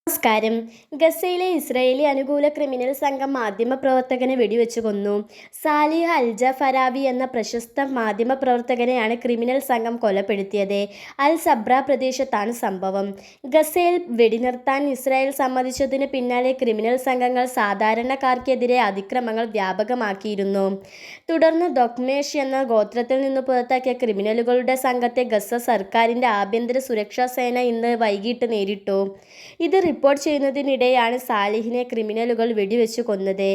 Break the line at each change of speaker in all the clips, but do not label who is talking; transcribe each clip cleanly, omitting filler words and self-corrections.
നമസ്കാരം. ഗസയിലെ ഇസ്രായേലി അനുകൂല ക്രിമിനൽ സംഘം മാധ്യമപ്രവർത്തകനെ വെടിവെച്ചു കൊന്നു. സാലിഹ് അൽ-ജഫറാവി എന്ന പ്രശസ്ത മാധ്യമപ്രവർത്തകനെയാണ് ക്രിമിനൽ സംഘം കൊലപ്പെടുത്തിയത്. അൽ സബ്ര പ്രദേശത്താണ് സംഭവം. ഗസയിൽ വെടിനിർത്താൻ ഇസ്രായേൽ സമ്മതിച്ചതിന് പിന്നാലെ ക്രിമിനൽ സംഘങ്ങൾ സാധാരണക്കാർക്കെതിരെ അതിക്രമങ്ങൾ വ്യാപകമാക്കിയിരുന്നു. തുടർന്ന് ദൊക്മേഷ് എന്ന ഗോത്രത്തിൽ നിന്ന് പുറത്താക്കിയ ക്രിമിനലുകളുടെ സംഘത്തെ ഗസ സർക്കാരിൻ്റെ ആഭ്യന്തര സുരക്ഷാ സേന ഇന്ന് വൈകിട്ട് നേരിട്ടു. ഇത് റിപ്പോർട്ട് ചെയ്യുന്നതിനിടെയാണ് സാലിഹിനെ ക്രിമിനലുകൾ വെടിവെച്ചു കൊന്നത്.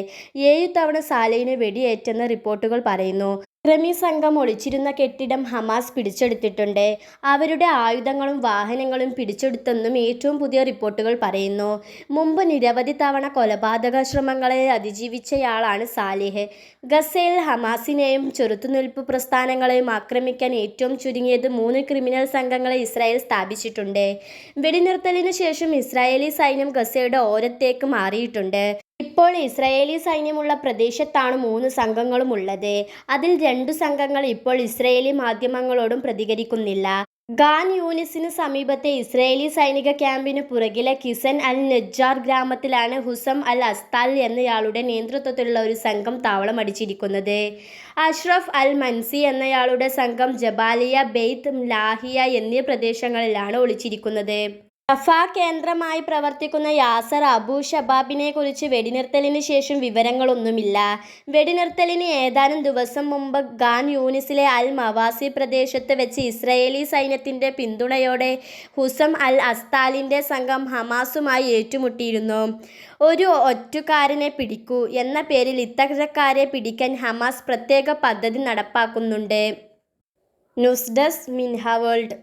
7 തവണ സാലിഹിന് വെടിയേറ്റെന്ന് റിപ്പോർട്ടുകൾ പറയുന്നു. ക്രിമി സംഘം ഒളിച്ചിരുന്ന കെട്ടിടം ഹമാസ് പിടിച്ചെടുത്തിട്ടുണ്ട്. അവരുടെ ആയുധങ്ങളും വാഹനങ്ങളും പിടിച്ചെടുത്തെന്നും ഏറ്റവും പുതിയ റിപ്പോർട്ടുകൾ പറയുന്നു. മുമ്പ് നിരവധി തവണ കൊലപാതക ശ്രമങ്ങളെ അതിജീവിച്ചയാളാണ് സാലിഹ്. ഗസയിൽ ഹമാസിനെയും ചെറുത്തുനിൽപ്പ് പ്രസ്ഥാനങ്ങളെയും ആക്രമിക്കാൻ ഏറ്റവും ചുരുങ്ങിയത് 3 ക്രിമിനൽ സംഘങ്ങളെ ഇസ്രായേൽ സ്ഥാപിച്ചിട്ടുണ്ട്. വെടിനിർത്തലിന് ശേഷം ഇസ്രായേലി സൈന്യം ഗസയുടെ ഓരത്തേക്ക് മാറിയിട്ടുണ്ട്. ഇപ്പോൾ ഇസ്രായേലി സൈന്യമുള്ള പ്രദേശത്താണ് 3 സംഘങ്ങളും ഉള്ളത്. അതിൽ 2 സംഘങ്ങൾ ഇപ്പോൾ ഇസ്രായേലി മാധ്യമങ്ങളോടും പ്രതികരിക്കുന്നില്ല. ഖാൻ യൂനിസിന് സമീപത്തെ ഇസ്രായേലി സൈനിക ക്യാമ്പിനു പുറകിലെ കിസൻ അൽ നജ്ജാർ ഗ്രാമത്തിലാണ് ഹുസം അൽ അസ്താൽ എന്നയാളുടെ നേതൃത്വത്തിലുള്ള ഒരു സംഘം താവളമടിച്ചിരിക്കുന്നത്. അഷ്റഫ് അൽ മൻസി എന്നയാളുടെ സംഘം ജബാലിയ, ബെയ്ത്ത് ലാഹിയ എന്നീ പ്രദേശങ്ങളിലാണ് ഒളിച്ചിരിക്കുന്നത്. റഫ കേന്ദ്രമായി പ്രവർത്തിക്കുന്ന യാസർ അബു ഷബാബിനെക്കുറിച്ച് വെടിനിർത്തലിന് ശേഷം വിവരങ്ങളൊന്നുമില്ല. വെടിനിർത്തലിന് ഏതാനും ദിവസം മുമ്പ് ഖാൻ യൂനിസിലെ അൽ മവാസി പ്രദേശത്ത് വെച്ച് ഇസ്രായേലി സൈന്യത്തിൻ്റെ പിന്തുണയോടെ ഹുസം അൽ അസ്താലിൻ്റെ സംഘം ഹമാസുമായി ഏറ്റുമുട്ടിയിരുന്നു. ഒരു ഒറ്റുകാരനെ പിടിക്കൂ എന്ന പേരിൽ ഇത്തരക്കാരെ പിടിക്കാൻ ഹമാസ് പ്രത്യേക പദ്ധതി നടപ്പാക്കുന്നുണ്ട്. ന്യൂസ് ഡെസ്ക് മിൻഹ വേൾഡ്.